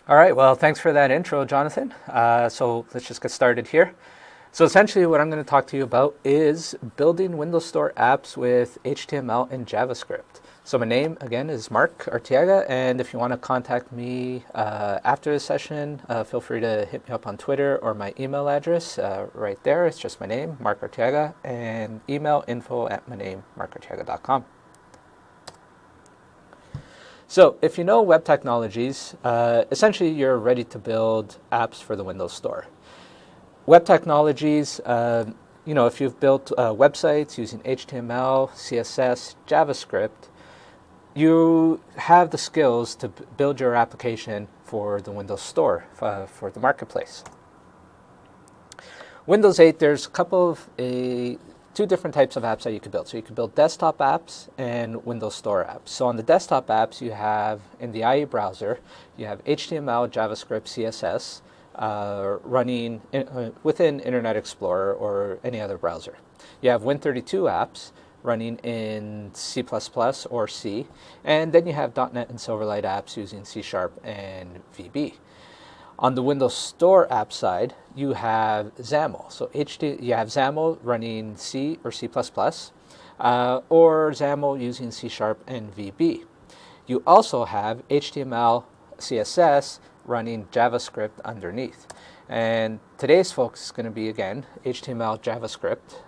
All right, well, thanks for that intro, Jonathan. So let's just get started here. So essentially what I'm going to talk to you about is building Windows Store apps with HTML and JavaScript. So my name, again, is Mark Arteaga, and if you want to contact me after the session, feel free to hit me up on Twitter or my email address right there. It's just my name, Mark Arteaga, and email info@my name, markarteaga.com. So if you know web technologies, essentially you're ready to build apps for the Windows Store. Web technologies, if you've built websites using HTML, CSS, JavaScript, you have the skills to build your application for the Windows Store, for the marketplace. Windows 8, there's a couple of two different types of apps that you could build. So you could build desktop apps and Windows Store apps. So on the desktop apps, you have, in the IE browser, you have HTML, JavaScript, CSS running within Internet Explorer or any other browser. You have Win32 apps running in C++ or C, and then you have .NET and Silverlight apps using C# and VB. On the Windows Store app side, you have XAML. So you have XAML running C or C++, or XAML using C# and VB. You also have HTML, CSS running JavaScript underneath. And today's focus is going to be, again, HTML, JavaScript,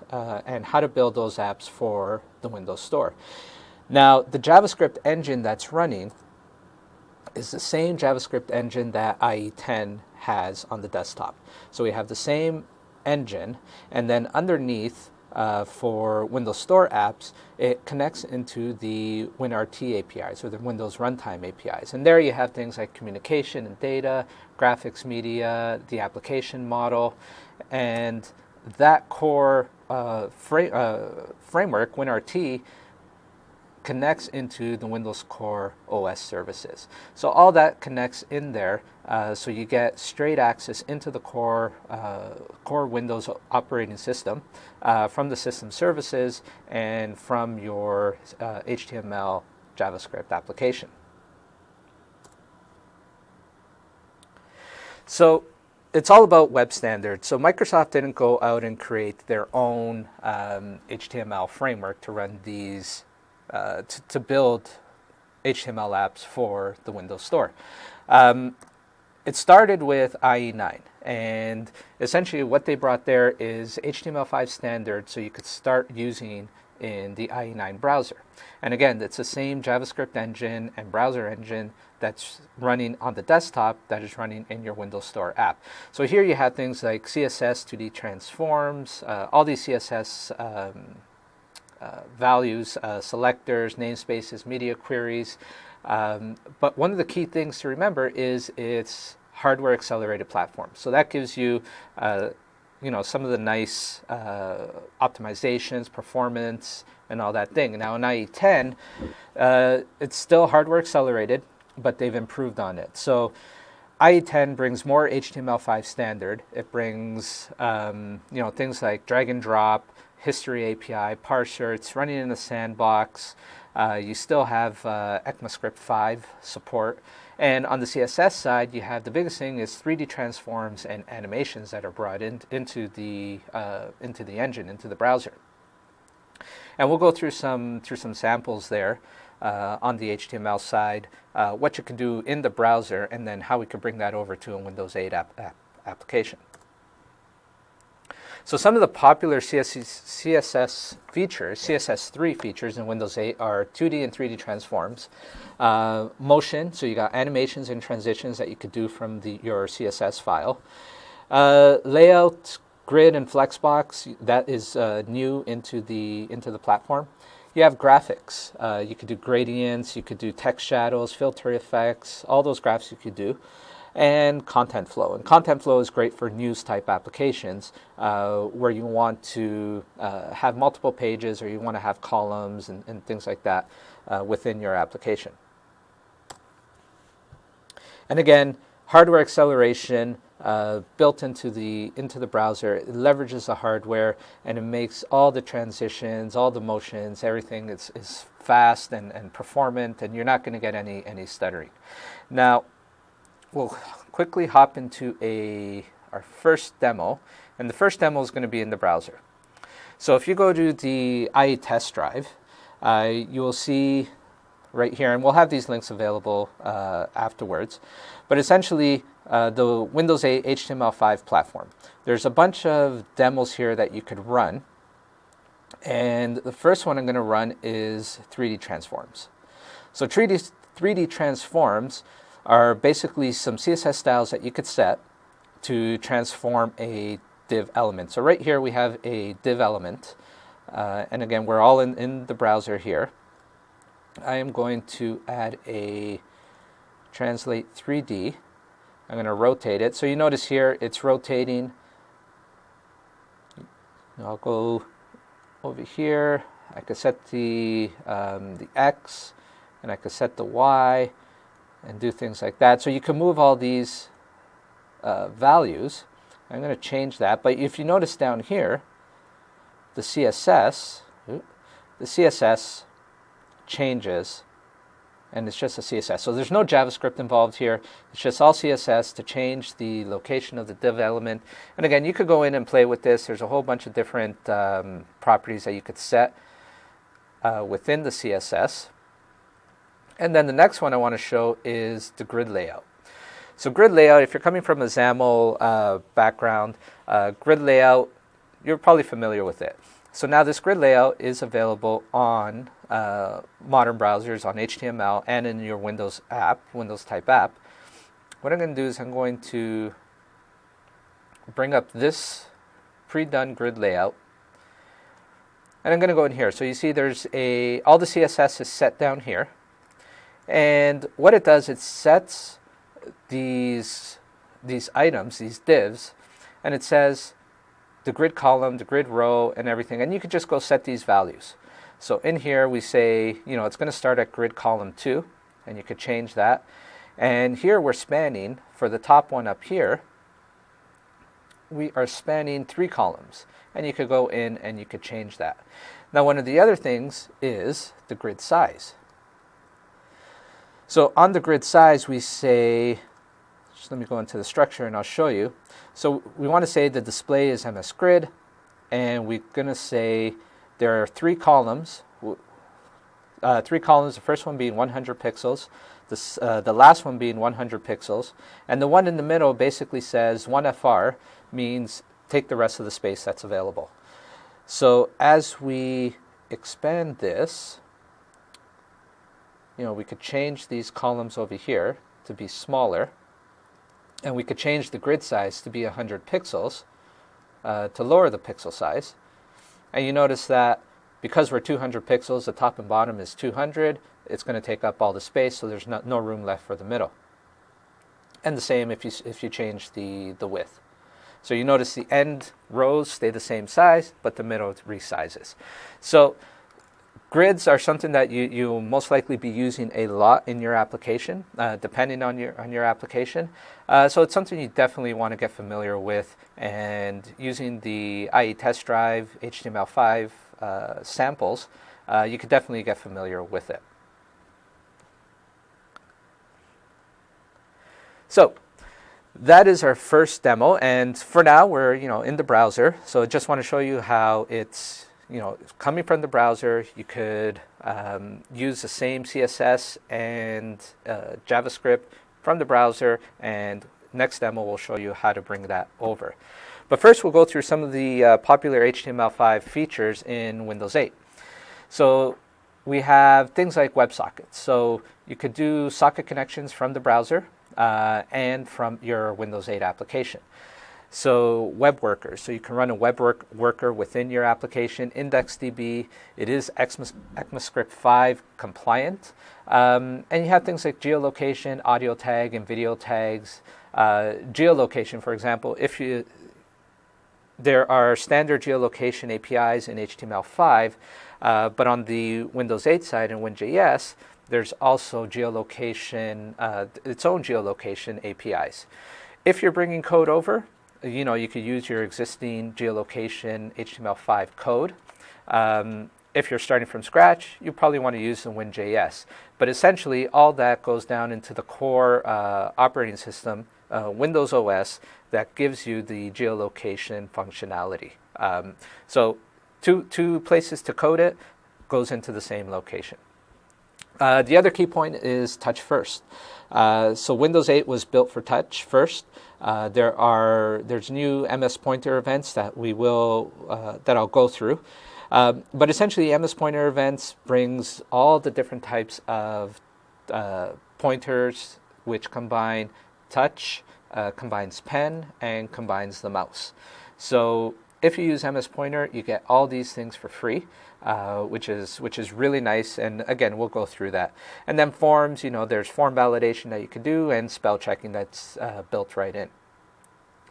and how to build those apps for the Windows Store. Now, the JavaScript engine that's running is the same JavaScript engine that IE10 has on the desktop. So we have the same engine, and then underneath for Windows Store apps, it connects into the WinRT APIs, or the Windows Runtime APIs. And there you have things like communication and data, graphics media, the application model, and that core framework, WinRT, connects into the Windows Core OS services. So all that connects in there, so you get straight access into the core Windows operating system from the system services and from your HTML JavaScript application. So it's all about web standards. So Microsoft didn't go out and create their own HTML framework to run these to build HTML apps for the Windows Store. It started with IE9, and essentially what they brought there is HTML5 standard, so you could start using in the IE9 browser. And again, it's the same JavaScript engine and browser engine that's running on the desktop that is running in your Windows Store app. So here you have things like CSS, 2D transforms, all these CSS values, selectors, namespaces, media queries. But one of the key things to remember is it's hardware accelerated platform. So that gives you, some of the nice optimizations, performance, and all that thing. Now in IE10, it's still hardware accelerated, but they've improved on it. So IE10 brings more HTML5 standard. It brings, things like drag and drop, history API, parser. It's running in the sandbox. You still have ECMAScript 5 support. And on the CSS side, you have the biggest thing is 3D transforms and animations that are brought into the engine, into the browser. And we'll go through some samples there on the HTML side, what you can do in the browser, and then how we can bring that over to a Windows 8 application. So some of the popular CSS features, CSS3 features in Windows 8 are 2D and 3D transforms, motion, so you got animations and transitions that you could do from your CSS file, layout, grid, and flexbox, that is new into the platform. You have graphics. You could do gradients, you could do text shadows, filter effects, all those graphs you could do. And content flow. And content flow is great for news type applications where you want to have multiple pages, or you want to have columns and things like that within your application. And again, hardware acceleration built into the browser. It leverages the hardware, and it makes all the transitions, all the motions, everything is fast and performant, and you're not going to get any stuttering. Now, we'll quickly hop into our first demo, and the first demo is going to be in the browser. So if you go to the IE test drive, you will see right here, and we'll have these links available afterwards, but essentially the Windows 8 HTML5 platform. There's a bunch of demos here that you could run, and the first one I'm going to run is 3D transforms. So 3D transforms are basically some CSS styles that you could set to transform a div element. So right here we have a div element, and again we're all in the browser here. I am going to add a translate 3D. I'm going to rotate it. So you notice here it's rotating. I'll go over here. I could set the X, and I could set the Y, and do things like that. So you can move all these values. I'm going to change that. But if you notice down here, the CSS changes, and it's just a CSS. So there's no JavaScript involved here. It's just all CSS to change the location of the div element. And again, you could go in and play with this. There's a whole bunch of different properties that you could set within the CSS. And then the next one I want to show is the grid layout. So grid layout, if you're coming from a XAML background, grid layout, you're probably familiar with it. So now this grid layout is available on modern browsers, on HTML, and in your Windows type app. What I'm going to do is I'm going to bring up this pre-done grid layout, and I'm going to go in here. So you see there's all the CSS is set down here, and what it does, it sets these items, these divs, and it says the grid column, the grid row, and everything, and you could just go set these values. So in here we say, it's going to start at grid column 2, and you could change that. And here we're spanning, for the top one up here, we are spanning 3 columns, and you could go in and you could change that. Now one of the other things is the grid size. So on the grid size we say, just let me go into the structure and I'll show you. So we want to say the display is MS Grid, and we're going to say there are 3 columns. 3 columns, the first one being 100 pixels, the last one being 100 pixels, and the one in the middle basically says 1FR, means take the rest of the space that's available. So as we expand this, we could change these columns over here to be smaller, and we could change the grid size to be 100 pixels to lower the pixel size. And you notice that because we're 200 pixels, the top and bottom is 200, it's going to take up all the space, so there's no room left for the middle. And the same if you change the width. So you notice the end rows stay the same size, but the middle resizes. So grids are something that you'll most likely be using a lot in your application, depending on your application. So it's something you definitely want to get familiar with, and using the IE test drive HTML5 samples, you could definitely get familiar with it. So that is our first demo, and for now we're in the browser. So I just want to show you how it's coming from the browser. You could use the same CSS and JavaScript from the browser, and next demo will show you how to bring that over. But first we'll go through some of the popular HTML5 features in Windows 8. So we have things like WebSockets. So you could do socket connections from the browser and from your Windows 8 application. So web workers, so you can run a web worker within your application. IndexedDB, it is ECMAScript 5 compliant. And you have things like geolocation, audio tag, and video tags. Geolocation, for example, there are standard geolocation APIs in HTML5, but on the Windows 8 side in WinJS, there's also geolocation, its own geolocation APIs. If you're bringing code over, you could use your existing geolocation HTML5 code. if you're starting from scratch, you probably want to use the Win.js. But essentially, all that goes down into the core operating system, Windows OS, that gives you the geolocation functionality. So two places to code it goes into the same location. The other key point is touch first. So Windows 8 was built for touch first. There's new MS Pointer events that that I'll go through. But essentially, MS Pointer events brings all the different types of pointers which combine touch, combines pen, and combines the mouse. So if you use MS Pointer, you get all these things for free, which is really nice. And again, we'll go through that. And then forms, there's form validation that you can do and spell checking that's built right in.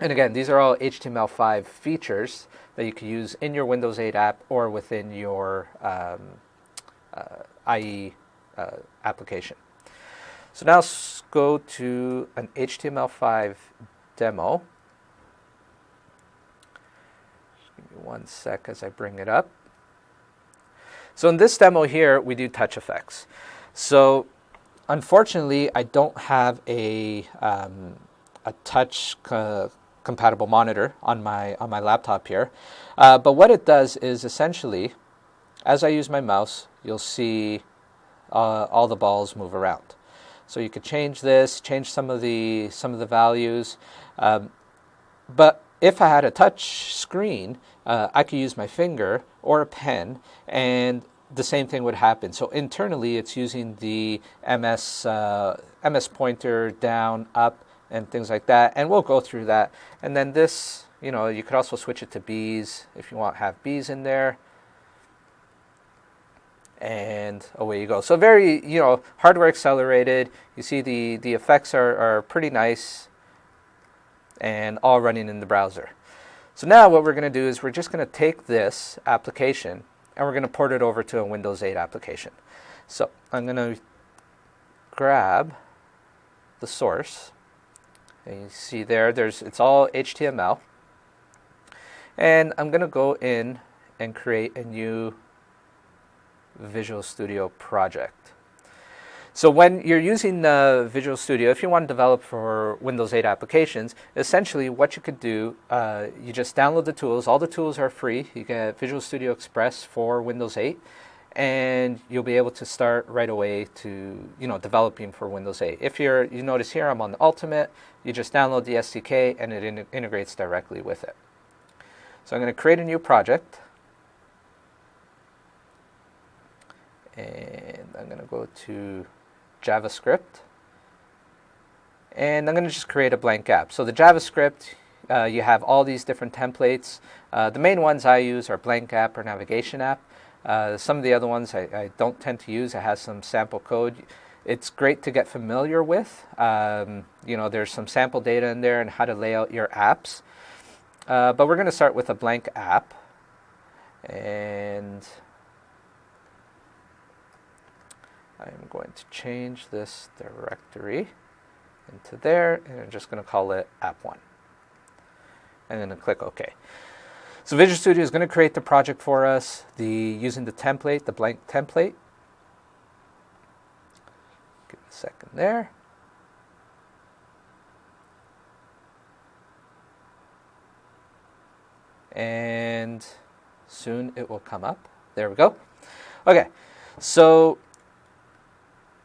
And again, these are all HTML5 features that you can use in your Windows 8 app or within your IE application. So now let's go to an HTML5 demo. Just give me 1 sec as I bring it up. So in this demo here, we do touch effects. So unfortunately, I don't have a touch compatible monitor on my laptop here. But what it does is essentially, as I use my mouse, you'll see all the balls move around. So you could change this, change some of the values. But if I had a touch screen, I could use my finger or a pen, and the same thing would happen. So internally, it's using the MS pointer down, up, and things like that. And we'll go through that. And then this, you could also switch it to bees if you want to have bees in there. And away you go. So very, hardware accelerated. You see the effects are pretty nice and all running in the browser. So now what we're going to do is we're just going to take this application and we're going to port it over to a Windows 8 application. So I'm going to grab the source. And you see it's all HTML. And I'm going to go in and create a new Visual Studio project. So when you're using Visual Studio, if you want to develop for Windows 8 applications, essentially what you could do, you just download the tools. All the tools are free. You get Visual Studio Express for Windows 8, and you'll be able to start right away to developing for Windows 8. If you notice here, I'm on the Ultimate. You just download the SDK, and it integrates directly with it. So I'm going to create a new project. And I'm going to go to JavaScript. And I'm going to just create a blank app. So the JavaScript, you have all these different templates. The main ones I use are blank app or navigation app. Some of the other ones I don't tend to use. It has some sample code. It's great to get familiar with. There's some sample data in there and how to lay out your apps. But we're going to start with a blank app. And I'm going to change this directory into there, and I'm just going to call it app1. And then click OK. So Visual Studio is going to create the project for us using the template, the blank template. Give it a second there. And soon it will come up. There we go. Okay, so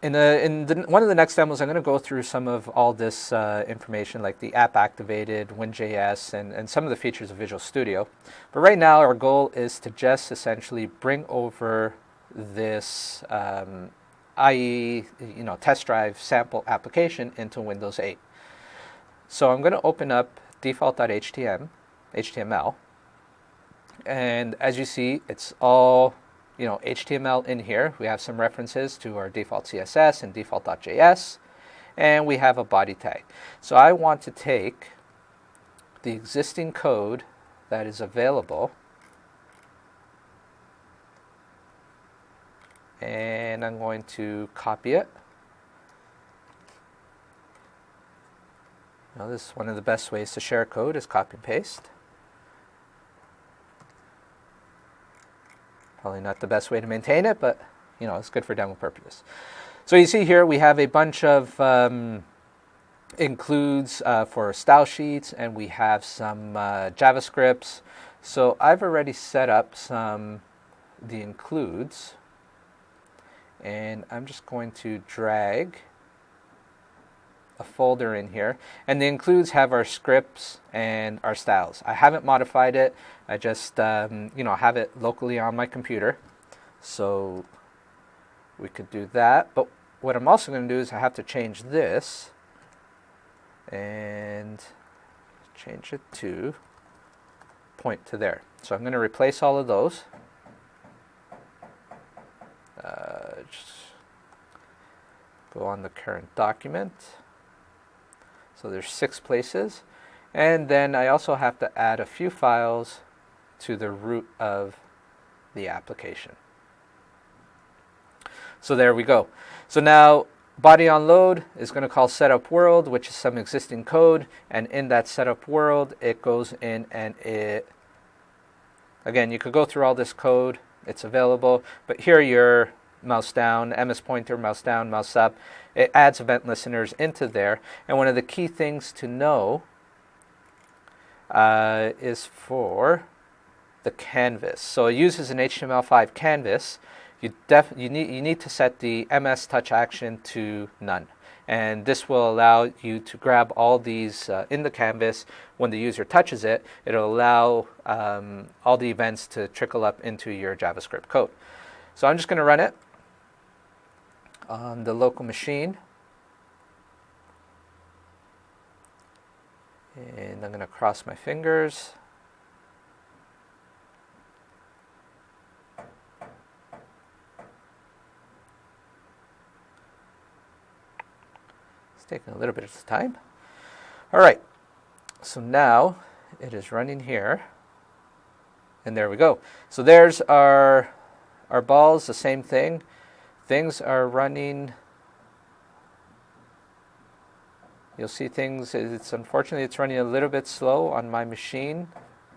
in one of the next demos, I'm going to go through some of all this information, like the app activated, Win.js, and some of the features of Visual Studio. But right now, our goal is to just essentially bring over this IE, test drive sample application into Windows 8. So I'm going to open up default.html, and as you see, it's all HTML in here. We have some references to our default CSS and default.js, and we have a body tag. So I want to take the existing code that is available, and I'm going to copy it. Now, this is one of the best ways to share code is copy and paste. Probably not the best way to maintain it, but it's good for demo purposes. So you see here we have a bunch of includes for style sheets, and we have some JavaScripts. So I've already set up the includes, and I'm just going to drag a folder in here, and the includes have our scripts and our styles. I haven't modified it. I just have it locally on my computer, so we could do that. But what I'm also going to do is I have to change this and change it to point to there. So I'm going to replace all of those. Just go on the current document. So there's 6 places, and then I also have to add a few files to the root of the application. So there we go. So now body on load is going to call setup world, which is some existing code, and in that setup world it goes in and again, you could go through all this code, it's available, but here you're mouse down, MS pointer, mouse down, mouse up. It adds event listeners into there. And one of the key things to know is for the canvas. So it uses an HTML5 canvas. You need to set the MS touch action to none. And this will allow you to grab all these in the canvas. When the user touches it, it'll allow all the events to trickle up into your JavaScript code. So I'm just going to run it on the local machine, and I'm going to cross my fingers. It's taking a little bit of time. All right, so now it is running here, and there we go. So there's our balls, the same thing. Things are running. You'll see things, unfortunately it's running a little bit slow on my machine.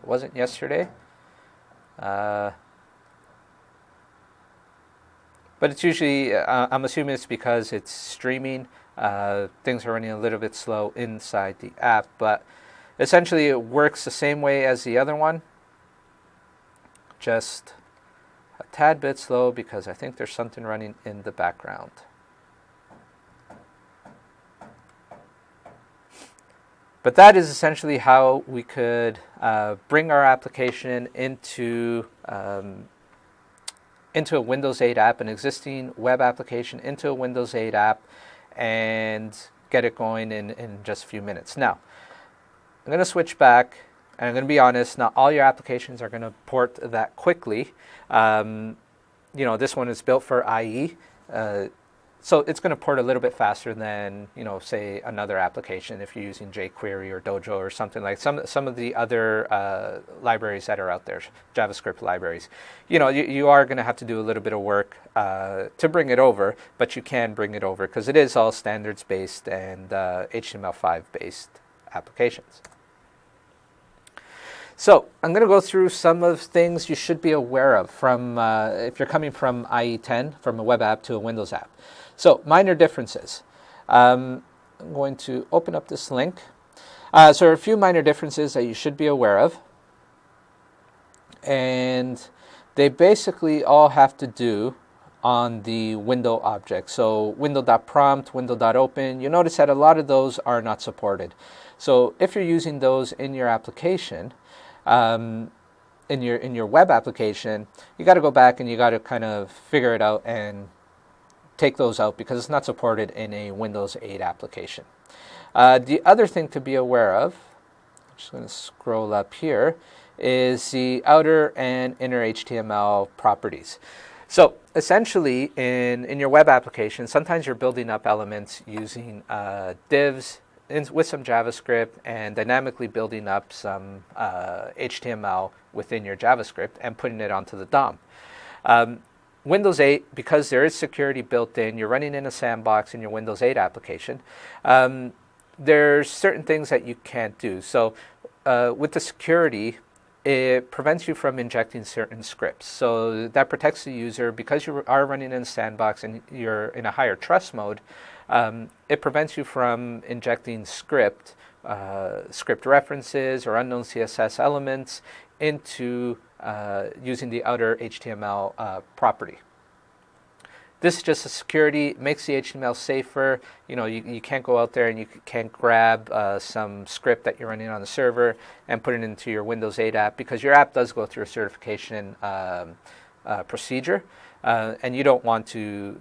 It wasn't yesterday. But it's usually, I'm assuming it's because it's streaming. Things are running a little bit slow inside the app, but essentially it works the same way as the other one. Just a tad bit slow because I think there's something running in the background. But that is essentially how we could bring our application into a Windows 8 app, an existing web application into a Windows 8 app, and get it going in just a few minutes. Now, I'm going to switch back. And I'm going to be honest, not all your applications are going to port that quickly. This one is built for IE, so it's going to port a little bit faster than, say, another application if you're using jQuery or Dojo or something like some of the other libraries that are out there, JavaScript libraries. You are going to have to do a little bit of work to bring it over, but you can bring it over because it is all standards-based and HTML5-based applications. So I'm going to go through some of the things you should be aware of from if you're coming from IE 10, from a web app to a Windows app. So minor differences. I'm going to open up this link. So there are a few minor differences that you should be aware of. And they basically all have to do on the window object. So window.prompt, window.open. You notice that a lot of those are not supported. So if you're using those in your application, in your web application, you got to go back and you got to kind of figure it out and take those out because it's not supported in a Windows 8 application. The other thing to be aware of, I'm just going to scroll up here, is the outer and inner HTML properties. So essentially in your web application, sometimes you're building up elements using divs with some JavaScript and dynamically building up some HTML within your JavaScript and putting it onto the DOM. Windows 8, because there is security built in, you're running in a sandbox in your Windows 8 application, there's certain things that you can't do. So with the security, it prevents you from injecting certain scripts. So that protects the user because you are running in a sandbox and you're in a higher trust mode. It prevents you from injecting script references or unknown CSS elements into using the outer HTML property. This is just a security, makes the HTML safer. You know, you can't go out there and you can't grab some script that you're running on the server and put it into your Windows 8 app, because your app does go through a certification procedure, and you don't want to,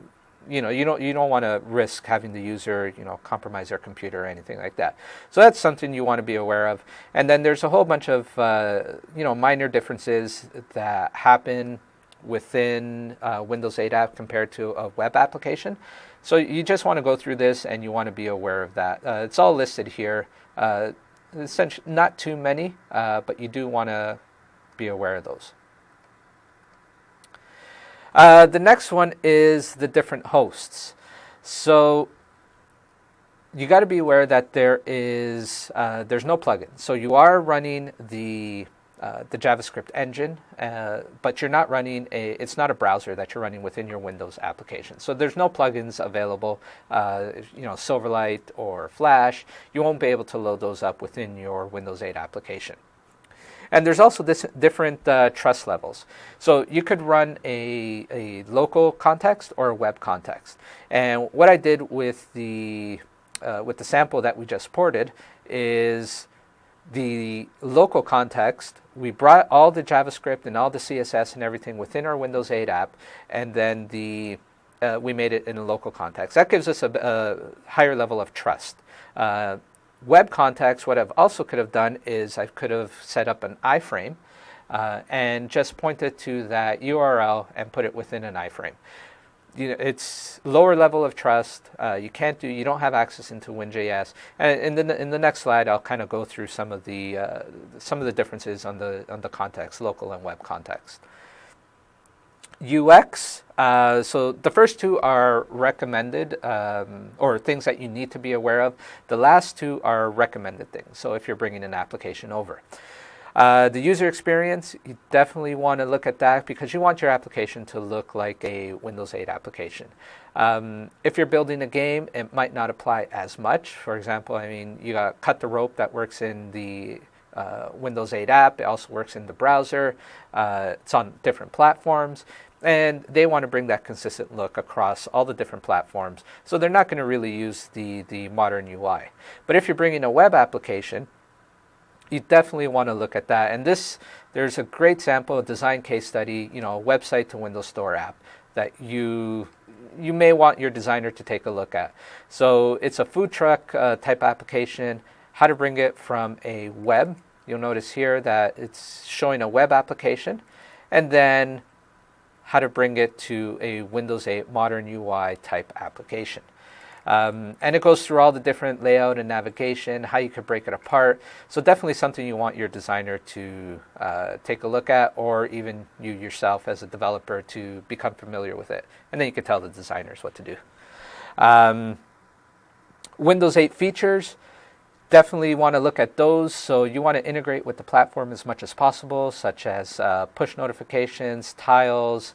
you don't want to risk having the user, compromise their computer or anything like that. So that's something you want to be aware of. And then there's a whole bunch of minor differences that happen within Windows 8 app compared to a web application. So you just want to go through this and you want to be aware of that. It's all listed here. Essentially, not too many, but you do want to be aware of those. The next one is the different hosts. So you got to be aware that there's no plugin. So you are running the JavaScript engine, but you're not running it's not a browser that you're running within your Windows application. So there's no plugins available, Silverlight or Flash. You won't be able to load those up within your Windows 8 application. And there's also different trust levels. So you could run a local context or a web context. And what I did with the sample that we just ported is the local context. We brought all the JavaScript and all the CSS and everything within our Windows 8 app, and then we made it in a local context. That gives us a higher level of trust. Web context, what I've also could have done is I could have set up an iframe and just pointed to that URL and put it within an iframe. It's lower level of trust. You don't have access into WinJS. And in the next slide, I'll kind of go through some of the differences on the context, local and web context. UX. So the first two are recommended, or things that you need to be aware of. The last two are recommended things. So if you're bringing an application over. The user experience, you definitely want to look at that because you want your application to look like a Windows 8 application. If you're building a game, it might not apply as much. For example, you got Cut the Rope that works in the Windows 8 app. It also works in the browser. It's on different platforms. And they want to bring that consistent look across all the different platforms. So they're not going to really use the modern UI. But if you're bringing a web application, you definitely want to look at that. And there's a great sample, a design case study, a website to Windows Store app that you may want your designer to take a look at. So it's a food truck type application, how to bring it from a web. You'll notice here that it's showing a web application, and then how to bring it to a Windows 8 modern UI type application. And it goes through all the different layout and navigation, how you could break it apart. So definitely something you want your designer to take a look at, or even you yourself as a developer to become familiar with it. And then you can tell the designers what to do. Windows 8 features, definitely want to look at those. So you want to integrate with the platform as much as possible, such as push notifications, tiles,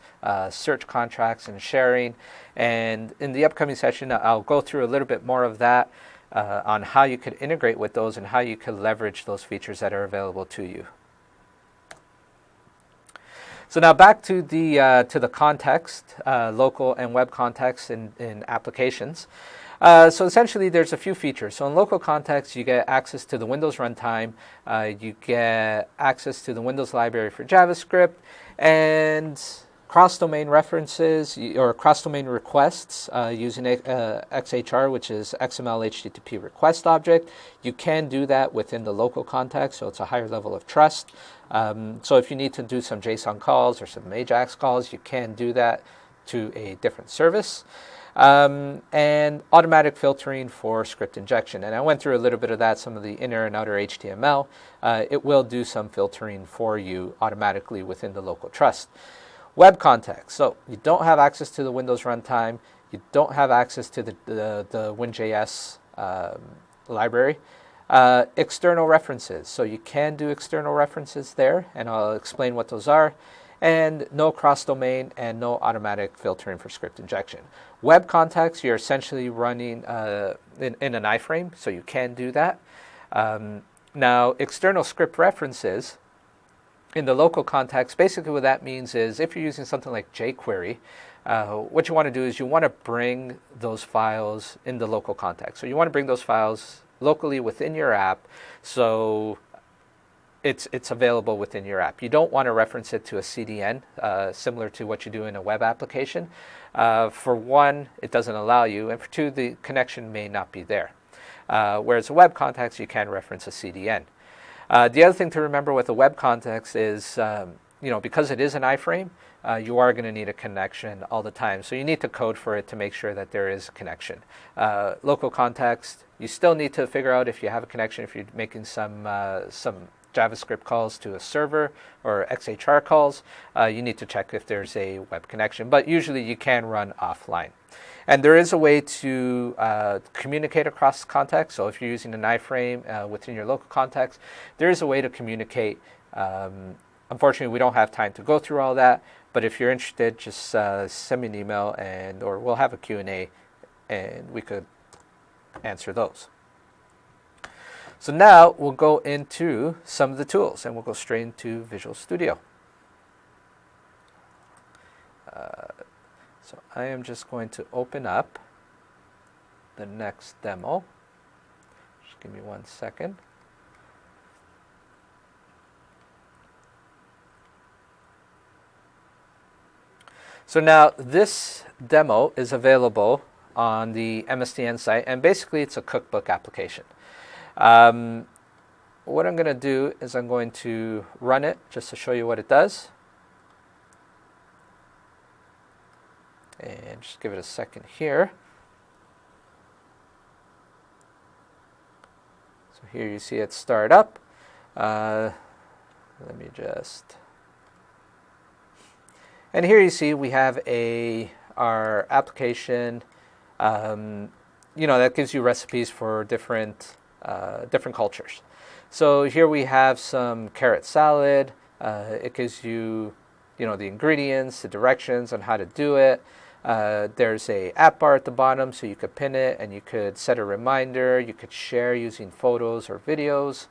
search contracts, and sharing. And in the upcoming session, I'll go through a little bit more of that on how you could integrate with those and how you could leverage those features that are available to you. So now back to the context, local and web context in applications. So essentially, there's a few features. So in local context, you get access to the Windows runtime, you get access to the Windows library for JavaScript, and cross-domain references or cross-domain requests using XHR, which is XML HTTP request object. You can do that within the local context, so it's a higher level of trust. So if you need to do some JSON calls or some AJAX calls, you can do that to a different service. And automatic filtering for script injection. And I went through a little bit of that, some of the inner and outer HTML. It will do some filtering for you automatically within the local trust. Web context. So you don't have access to the Windows runtime. You don't have access to the WinJS library. External references. So you can do external references there, and I'll explain what those are. And no cross-domain and no automatic filtering for script injection. Web context, you're essentially running in an iframe, so you can do that. Now, external script references, in the local context, basically what that means is if you're using something like jQuery, what you want to do is you want to bring those files in the local context. So you want to bring those files locally within your app, so it's available within your app. You don't want to reference it to a CDN, similar to what you do in a web application. For one, it doesn't allow you, and for two, the connection may not be there. Whereas a web context, you can reference a CDN. The other thing to remember with a web context is, because it is an iframe, you are going to need a connection all the time. So you need to code for it to make sure that there is a connection. Local context, you still need to figure out if you have a connection, if you're making some JavaScript calls to a server or XHR calls, you need to check if there's a web connection. But usually you can run offline. And there is a way to communicate across context. So if you're using an iframe within your local context, there is a way to communicate. Unfortunately, we don't have time to go through all that. But if you're interested, just send me an email, or we'll have a Q&A, and we could answer those. So now we'll go into some of the tools, and we'll go straight into Visual Studio. So I am just going to open up the next demo. Just give me 1 second. So now this demo is available on the MSDN site, and basically it's a cookbook application. What I'm going to do is I'm going to run it just to show you what it does. And just give it a second here. So here you see it start up. Let me just... And here you see we have our application, that gives you recipes for different cultures. So here we have some carrot salad. It gives you, the ingredients, the directions on how to do it. There's a app bar at the bottom, so you could pin it and you could set a reminder. You could share using photos or videos.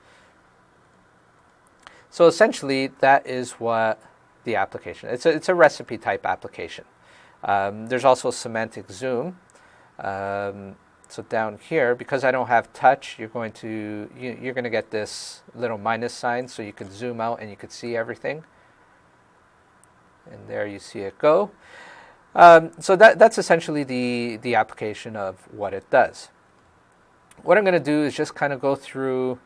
So essentially, that is what the application. It's a recipe type application. There's also semantic zoom. So down here, because I don't have touch, you're going to get this little minus sign, so you can zoom out and you can see everything. And there you see it go. So that's essentially the application of what it does. What I'm going to do is just kind of go through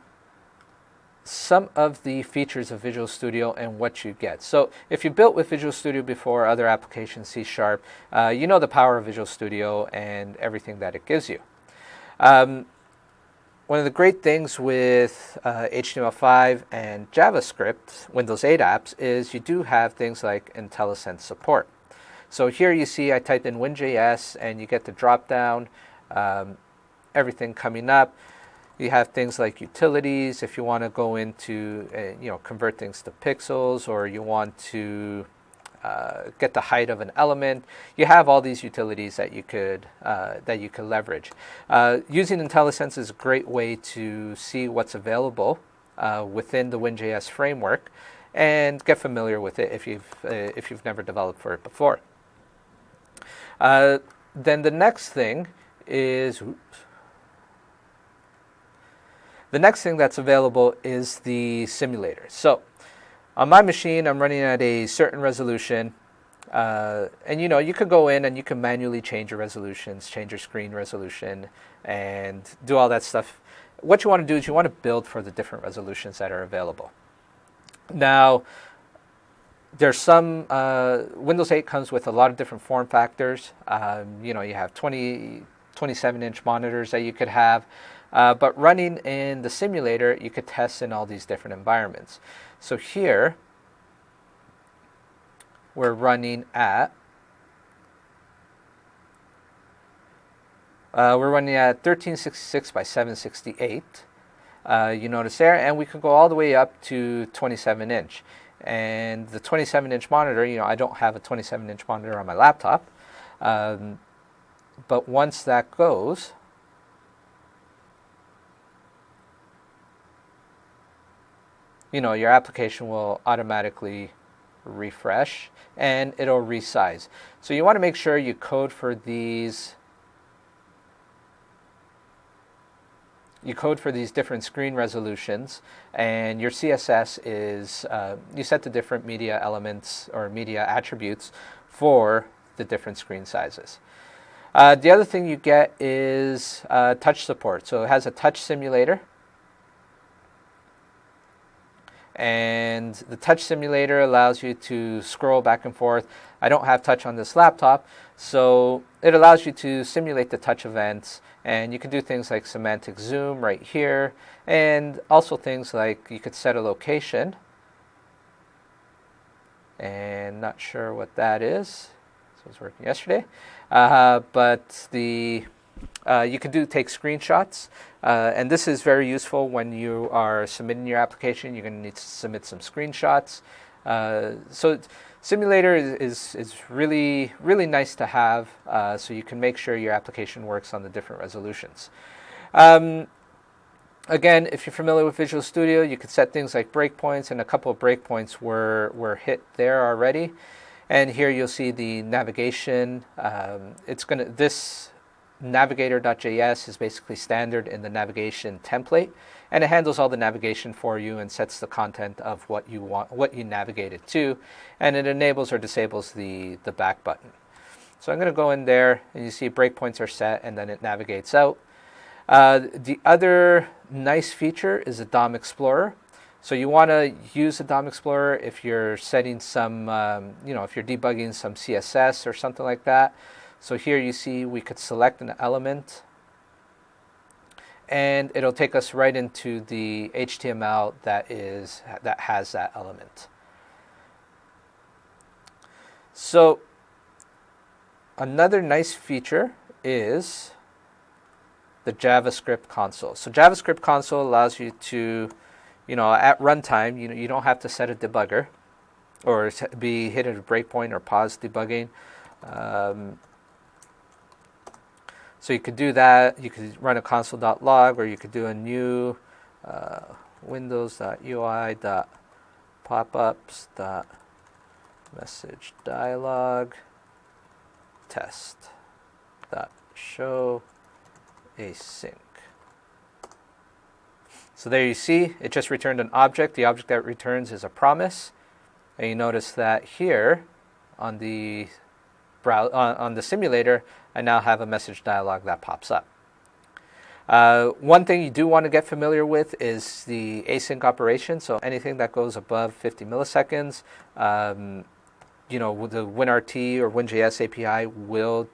some of the features of Visual Studio and what you get. So if you built with Visual Studio before, other applications, C#, you know the power of Visual Studio and everything that it gives you. One of the great things with HTML5 and JavaScript, Windows 8 apps, is you do have things like IntelliSense support. So here you see I typed in Win.js and you get the drop down, everything coming up. You have things like utilities if you want to go into, convert things to pixels, or you want to get the height of an element. You have all these utilities that you could leverage. Using IntelliSense is a great way to see what's available within the Win.js framework and get familiar with it if you've never developed for it before. Then the next thing is. The next thing that's available is the simulator. So on my machine, I'm running at a certain resolution. And you could go in and you can manually change your resolutions, change your screen resolution, and do all that stuff. What you want to do is you want to build for the different resolutions that are available. Now, there's some, Windows 8 comes with a lot of different form factors. You have 27-inch monitors that you could have. But running in the simulator, you could test in all these different environments. So here, we're running at 1366 by 768. you notice there, and we can go all the way up to 27 inch. And the 27 inch monitor, I don't have a 27 inch monitor on my laptop, but once that goes, your application will automatically refresh and it'll resize. So you want to make sure you code for these different screen resolutions, and your CSS is you set the different media elements or media attributes for the different screen sizes. The other thing you get is touch support. So it has a touch simulator. And the touch simulator allows you to scroll back and forth. I don't have touch on this laptop, so it allows you to simulate the touch events, and you can do things like semantic zoom right here, and also things like you could set a location, and not sure what that is. This was working yesterday, but you can take screenshots, and this is very useful when you are submitting your application. You're going to need to submit some screenshots. So simulator is really, really nice to have, so you can make sure your application works on the different resolutions. Again, if you're familiar with Visual Studio, you could set things like breakpoints, and a couple of breakpoints were hit there already. And here you'll see the navigation. This navigator.js is basically standard in the navigation template, and it handles all the navigation for you and sets the content of what you navigated to, and it enables or disables the back button. So I'm going to go in there, and you see breakpoints are set, and then it navigates out. The other nice feature is a DOM Explorer. So you want to use the DOM Explorer if you're setting some, if you're debugging some CSS or something like that. So here you see we could select an element, and it'll take us right into the HTML that has that element. So another nice feature is the JavaScript console. So JavaScript console allows you to, at runtime, you don't have to set a debugger or be hit at a breakpoint or pause debugging. So you could do that. You could run a console.log, or you could do a new windows.ui.popups.message dialog test.show async. So there you see, it just returned an object. The object that it returns is a promise. And you notice that here on the simulator, I now have a message dialog that pops up. One thing you do want to get familiar with is the async operation. So anything that goes above 50 milliseconds, the WinRT or WinJS API will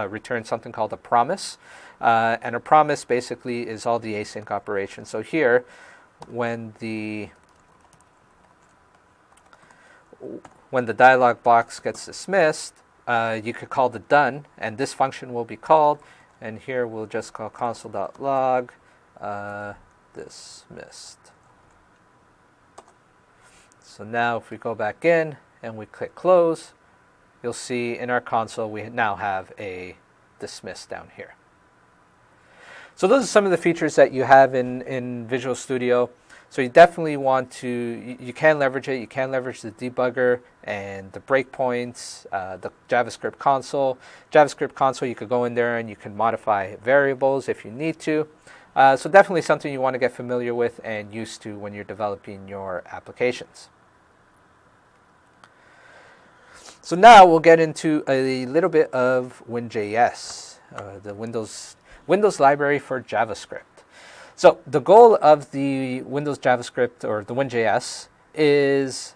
return something called a promise. And a promise basically is all the async operations. So here, when the dialog box gets dismissed, you could call the done, and this function will be called, and here we'll just call console.log dismissed. So now if we go back in and we click close, you'll see in our console we now have a dismiss down here. So those are some of the features that you have in Visual Studio. So you definitely want to, you can leverage it. You can leverage the debugger and the breakpoints, the JavaScript console. JavaScript console, you could go in there and you can modify variables if you need to. So definitely something you want to get familiar with and used to when you're developing your applications. So now we'll get into a little bit of WinJS, the Windows library for JavaScript. So the goal of the Windows JavaScript or the WinJS is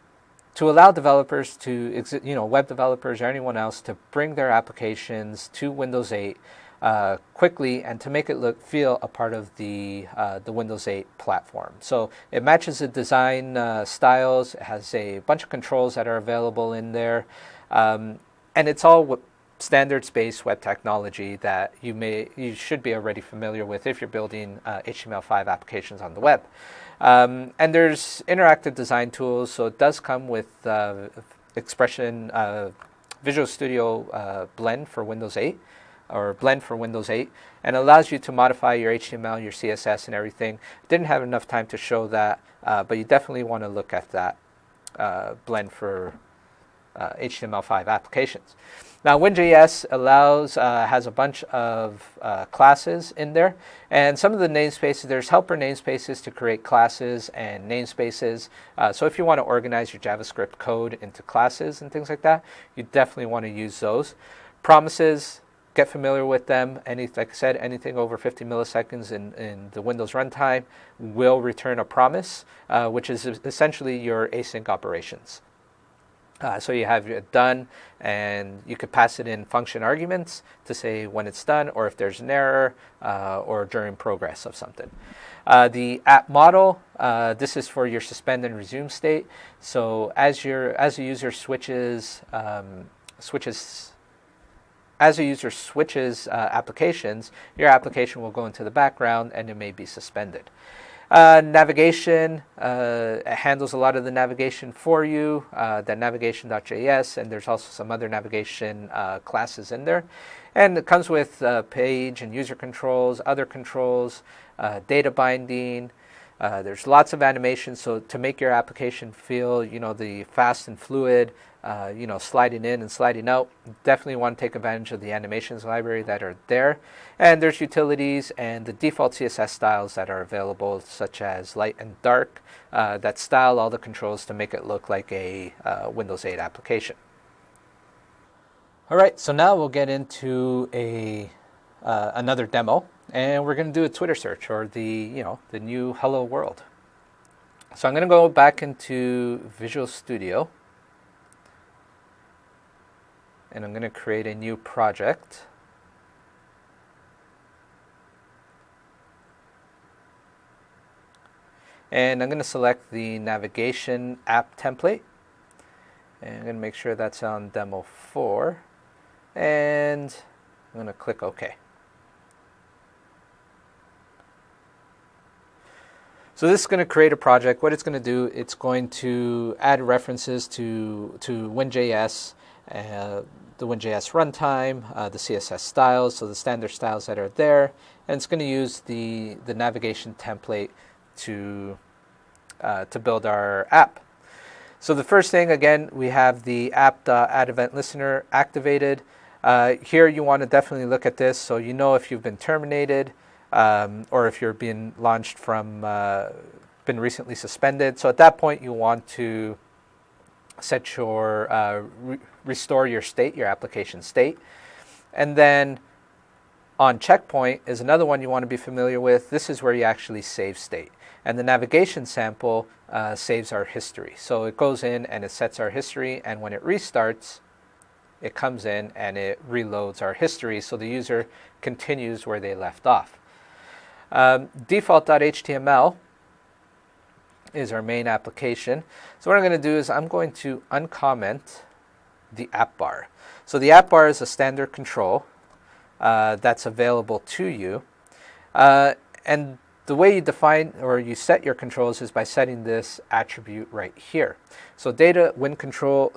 to allow developers to, web developers or anyone else to bring their applications to Windows 8 quickly and to make it feel a part of the Windows 8 platform. So it matches the design styles. It has a bunch of controls that are available in there, and it's all standards-based web technology that you should be already familiar with if you're building HTML5 applications on the web. And there's interactive design tools, so it does come with Expression Visual Studio Blend for Windows 8, or Blend for Windows 8, and allows you to modify your HTML, your CSS, and everything. Didn't have enough time to show that, but you definitely want to look at that Blend for HTML5 applications. Now, WinJS has a bunch of classes in there, and some of the namespaces, there's helper namespaces to create classes and namespaces. So if you want to organize your JavaScript code into classes and things like that, you definitely want to use those. Promises, get familiar with them. Like I said, anything over 50 milliseconds in the Windows runtime will return a promise, which is essentially your async operations. So you have it done, and you could pass it in function arguments to say when it's done, or if there's an error, or during progress of something. The app model, this is for your suspend and resume state. So as a user switches applications, your application will go into the background and it may be suspended. Navigation handles a lot of the navigation for you, that navigation.js, and there's also some other navigation classes in there. And it comes with page and user controls, other controls, data binding. There's lots of animations, so to make your application feel, the fast and fluid, sliding in and sliding out, definitely want to take advantage of the animations library that are there. And there's utilities and the default CSS styles that are available, such as light and dark, that style all the controls to make it look like a Windows 8 application. All right, so now we'll get into another demo, and we're going to do a Twitter search, or the new Hello World. So I'm going to go back into Visual Studio, and I'm going to create a new project. And I'm going to select the navigation app template, and I'm going to make sure that's on demo 4, and I'm going to click OK. So this is going to create a project. What it's going to do, it's going to add references to WinJS, the WinJS runtime, the CSS styles, so the standard styles that are there, and it's going to use the navigation template to build our app. So the first thing, again, we have the app.addEventListener activated. Here you want to definitely look at this, so you know if you've been terminated, or if you're being launched from, been recently suspended. So at that point, you want to set your, restore your state, your application state. And then on checkpoint is another one you want to be familiar with. This is where you actually save state. And the navigation sample saves our history. So it goes in and it sets our history, and when it restarts, it comes in and it reloads our history, so the user continues where they left off. Default.html is our main application. So what I'm going to do is I'm going to uncomment the app bar. So the app bar is a standard control that's available to you. And the way you define or you set your controls is by setting this attribute right here. So data-win control,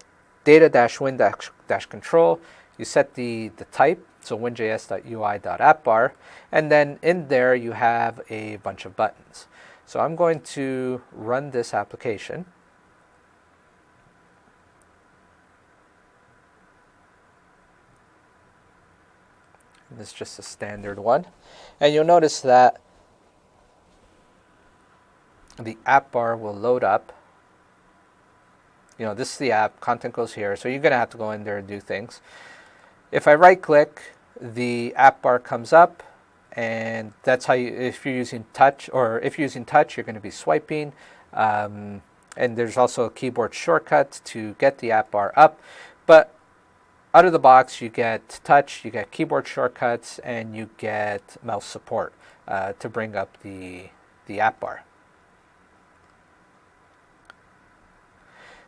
data-win-control, you set the type, so winjs.ui.appbar, and then in there you have a bunch of buttons. So I'm going to run this application. And this is just a standard one. And you'll notice that the app bar will load up. This is the app, content goes here, so you're going to have to go in there and do things. If I right click, the app bar comes up, and that's how if you're using touch, you're going to be swiping. And there's also a keyboard shortcut to get the app bar up. But out of the box, you get touch, you get keyboard shortcuts, and you get mouse support to bring up the app bar.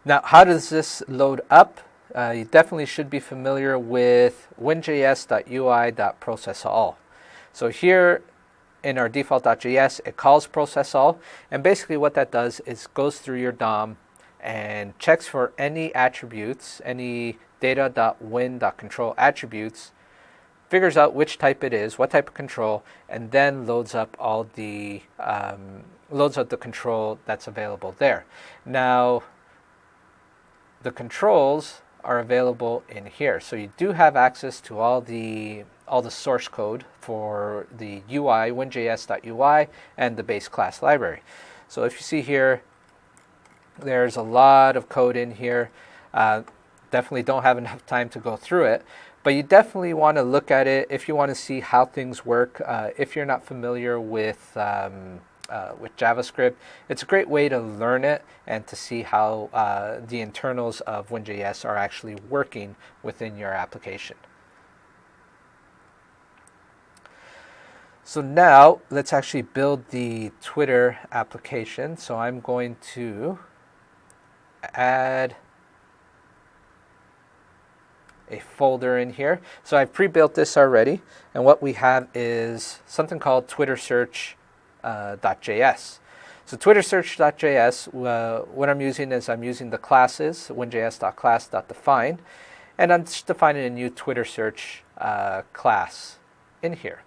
Now, how does this load up? you definitely should be familiar with winjs.ui.processAll. So here in our default.js, it calls processAll, and basically what that does is goes through your DOM and checks for any attributes, any data.win.control attributes, figures out which type it is, what type of control, and then loads up all the control that's available there. Now, the controls are available in here, so you do have access to all the source code for the UI, winjs.ui, and the base class library. So if you see here, there's a lot of code in here. Definitely don't have enough time to go through it, but you definitely want to look at it if you want to see how things work. If you're not familiar with JavaScript, it's a great way to learn it and to see how the internals of WinJS are actually working within your application. So now let's actually build the Twitter application. So I'm going to add a folder in here. So I've pre-built this already, and what we have is something called Twitter search.js. So Twitter search.js, what I'm using is I'm using the classes, winjs.class.define, and I'm just defining a new Twitter search class in here.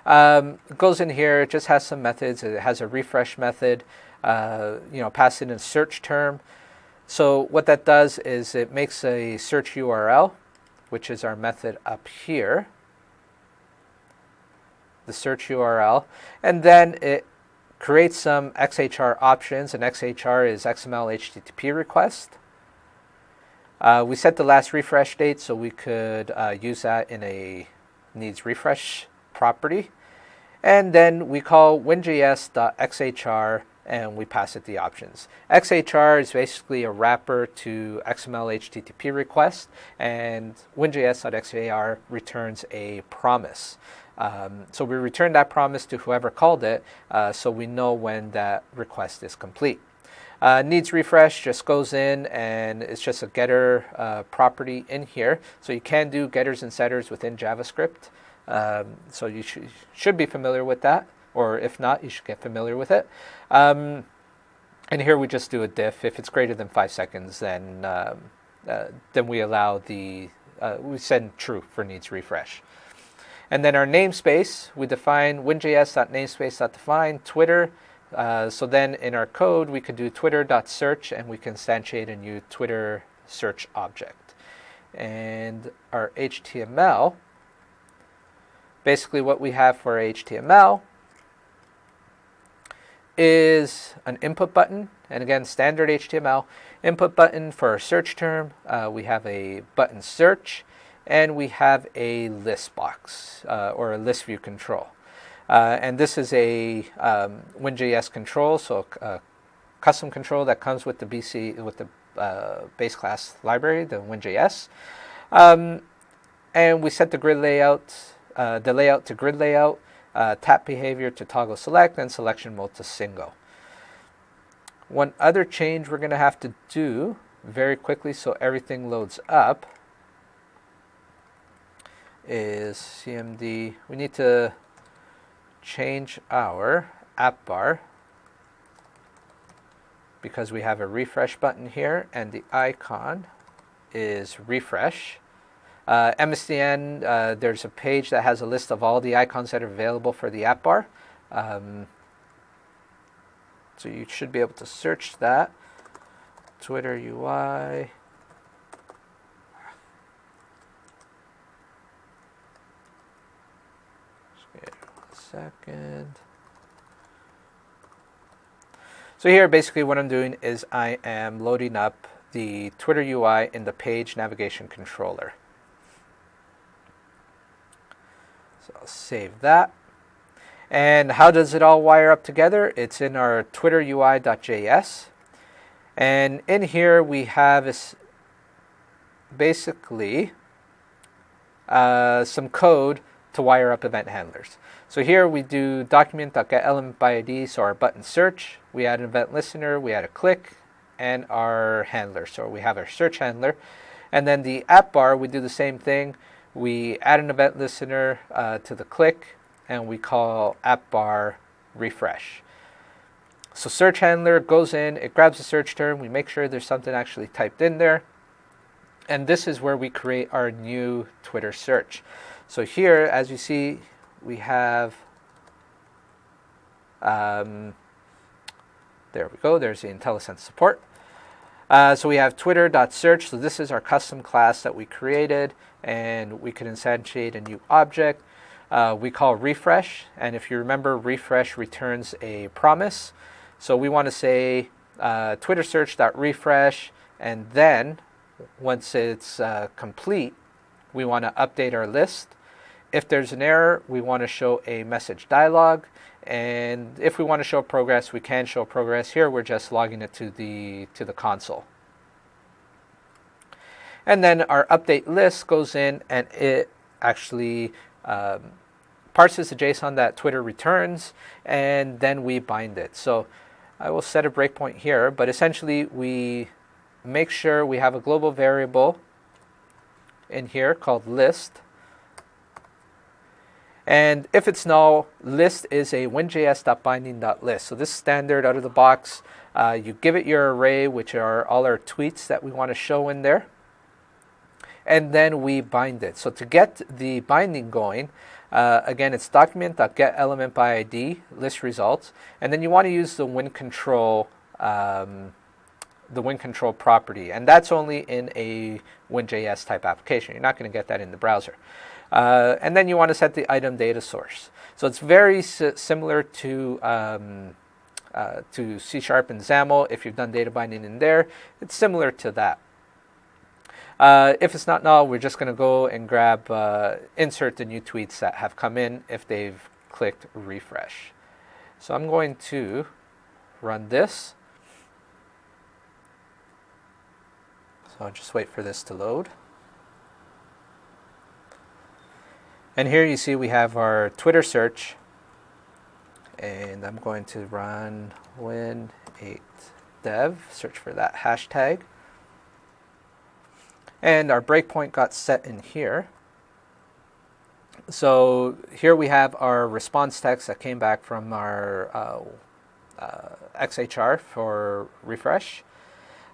It goes in here, it just has some methods. It has a refresh method, pass in a search term. So what that does is it makes a search URL, which is our method up here, the search URL, and then it creates some XHR options, and XHR is XML HTTP request. We set the last refresh date, so we could use that in a needs refresh property. And then we call winjs.xhr and we pass it the options. XHR is basically a wrapper to XML HTTP request, and winjs.xhr returns a promise. So we return that promise to whoever called it, so we know when that request is complete. Needs refresh just goes in, and it's just a getter property in here. So you can do getters and setters within JavaScript. So you should be familiar with that, or if not, you should get familiar with it. And here we just do a diff. If it's greater than 5 seconds, then we allow we send true for needs refresh. And then our namespace, we define winjs.namespace.define Twitter. So then in our code, we could do twitter.search, and we can instantiate a new Twitter search object. And our HTML, basically what we have for HTML is an input button, and again, standard HTML input button for our search term. We have a button search, and we have a list box or a list view control. And this is a WinJS control, so a custom control that comes with the base class library, the WinJS. And we set the grid layout, the layout to grid layout, tap behavior to toggle select, and selection mode to single. One other change we're going to have to do very quickly so everything loads up is CMD. We need to change our app bar because we have a refresh button here, and the icon is refresh. MSDN, there's a page that has a list of all the icons that are available for the app bar. So you should be able to search that. Twitter UI. Just give it a second. So here basically what I'm doing is I am loading up the Twitter UI in the page navigation controller. So I'll save that. And how does it all wire up together? It's in our Twitter UI.js. And in here we have basically some code to wire up event handlers. So here we do document.getElementById, so our button search. We add an event listener, we add a click, and our handler. So we have our search handler. And then the app bar, we do the same thing. We add an event listener to the click, and we call app bar refresh. So search handler goes in, it grabs a search term, we make sure there's something actually typed in there. And this is where we create our new Twitter search. So here, as you see, we have, there we go, there's the IntelliSense support. So we have twitter.search, so this is our custom class that we created, and we can instantiate a new object. We call refresh, and if you remember, refresh returns a promise. So we want to say Twitter search.refresh, and then once it's complete, we want to update our list. If there's an error, we want to show a message dialog, and if we want to show progress, we can show progress. Here we're just logging it to the console. And then our update list goes in, and it actually parses the JSON that Twitter returns, and then we bind it. So I will set a breakpoint here, but essentially we make sure we have a global variable in here called list. And if it's null, list is a winjs.binding.list. So this is standard out of the box. You give it your array, which are all our tweets that we want to show in there. And then we bind it. So to get the binding going, again, it's document.getElementById, list results. And then you want to use the win control property. And that's only in a WinJS type application. You're not going to get that in the browser. And then you want to set the item data source. So it's very similar to C# and XAML. If you've done data binding in there, it's similar to that. If it's not null, we're just going to go and grab, insert the new tweets that have come in if they've clicked refresh. So I'm going to run this. So I'll just wait for this to load. And here you see we have our Twitter search, and I'm going to run win8dev, search for that hashtag. And our breakpoint got set in here. So here we have our response text that came back from our XHR for refresh.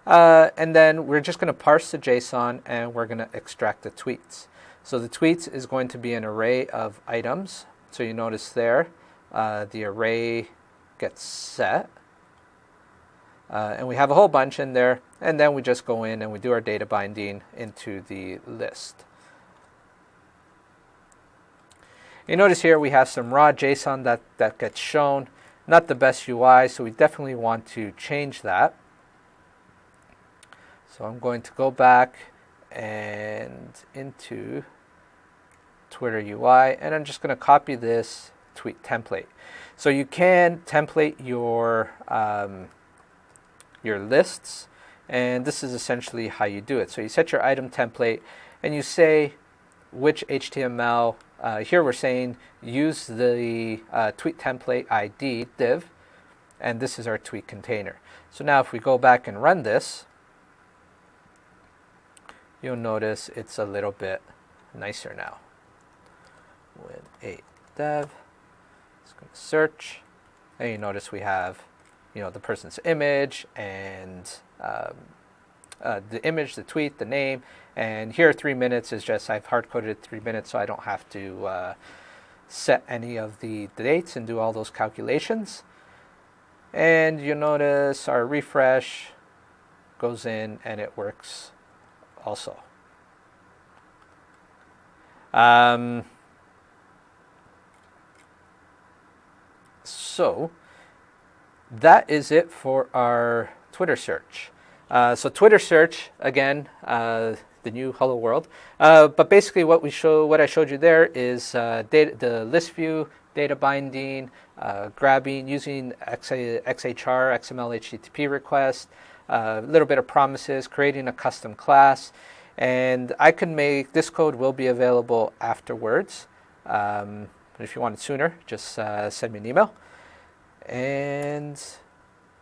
And then we're just going to parse the JSON, and we're going to extract the tweets. So the tweets is going to be an array of items. So you notice there, the array gets set. And we have a whole bunch in there. And then we just go in and we do our data binding into the list. You notice here we have some raw JSON that gets shown. Not the best UI, so we definitely want to change that. So I'm going to go back and into Twitter UI, and I'm just going to copy this tweet template. So you can template your lists, and this is essentially how you do it. So you set your item template, and you say which HTML. Here we're saying use the tweet template ID div, and this is our tweet container. So now if we go back and run this, you'll notice it's a little bit nicer now. Win8dev, it's going to search, and you notice we have, the person's image and the image, the tweet, the name, and here 3 minutes is just, I've hard-coded 3 minutes, so I don't have to set any of the dates and do all those calculations. And you notice our refresh goes in and it works also. So that is it for our Twitter search. So Twitter search, again, the new Hello World. But basically what I showed you there is the list view, data binding, grabbing, using XHR, XML HTTP request, a little bit of promises, creating a custom class. And I can make, this code will be available afterwards. But if you want it sooner, just send me an email. And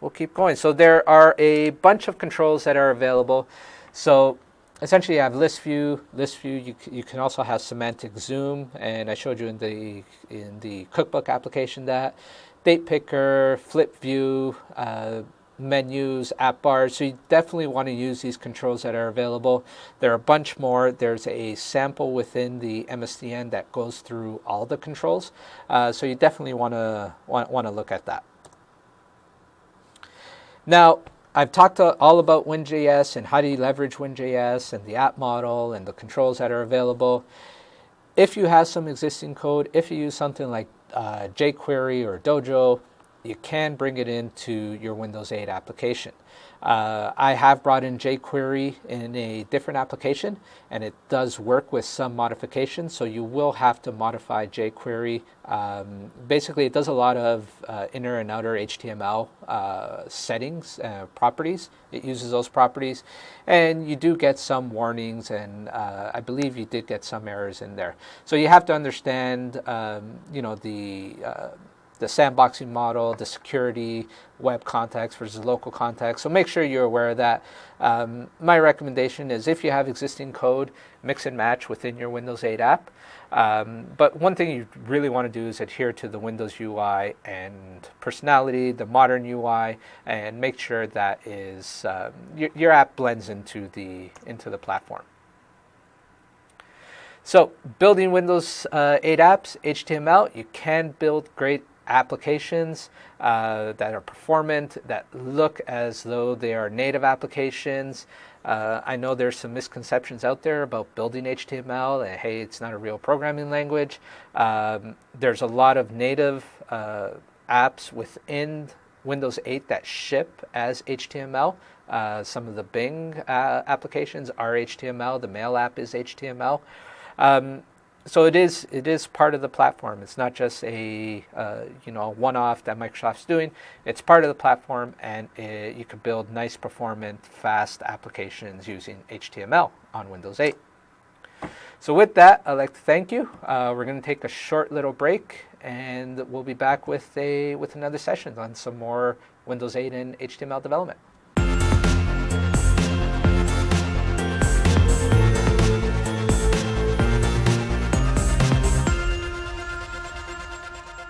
we'll keep going. So there are a bunch of controls that are available. So essentially you have list view. You can also have semantic zoom, and I showed you in the cookbook application that date picker, flip view, menus, app bars. So you definitely want to use these controls that are available. There are a bunch more. There's a sample within the MSDN that goes through all the controls. So you definitely want to look at that. Now, I've talked all about Win.js and how do you leverage Win.js and the app model and the controls that are available. If you have some existing code, if you use something like jQuery or Dojo, you can bring it into your Windows 8 application. I have brought in jQuery in a different application, and it does work with some modifications, so you will have to modify jQuery. Basically, it does a lot of inner and outer HTML settings, properties. It uses those properties, and you do get some warnings, and I believe you did get some errors in there. So you have to understand, the sandboxing model, the security, web context versus local context. So make sure you're aware of that. My recommendation is if you have existing code, mix and match within your Windows 8 app. But one thing you really want to do is adhere to the Windows UI and personality, the modern UI, and make sure that is your app blends into the platform. So building Windows 8 apps, HTML, you can build great applications that are performant, that look as though they are native applications. I know there's some misconceptions out there about building HTML, and hey, it's not a real programming language. There's a lot of native apps within Windows 8 that ship as HTML. Some of the Bing applications are HTML. The Mail app is HTML. So it is part of the platform. It's not just a one-off that Microsoft's doing. It's part of the platform, and you can build nice, performant, fast applications using HTML on Windows 8. So with that, I'd like to thank you. We're going to take a short little break, and we'll be back with another session on some more Windows 8 and HTML development.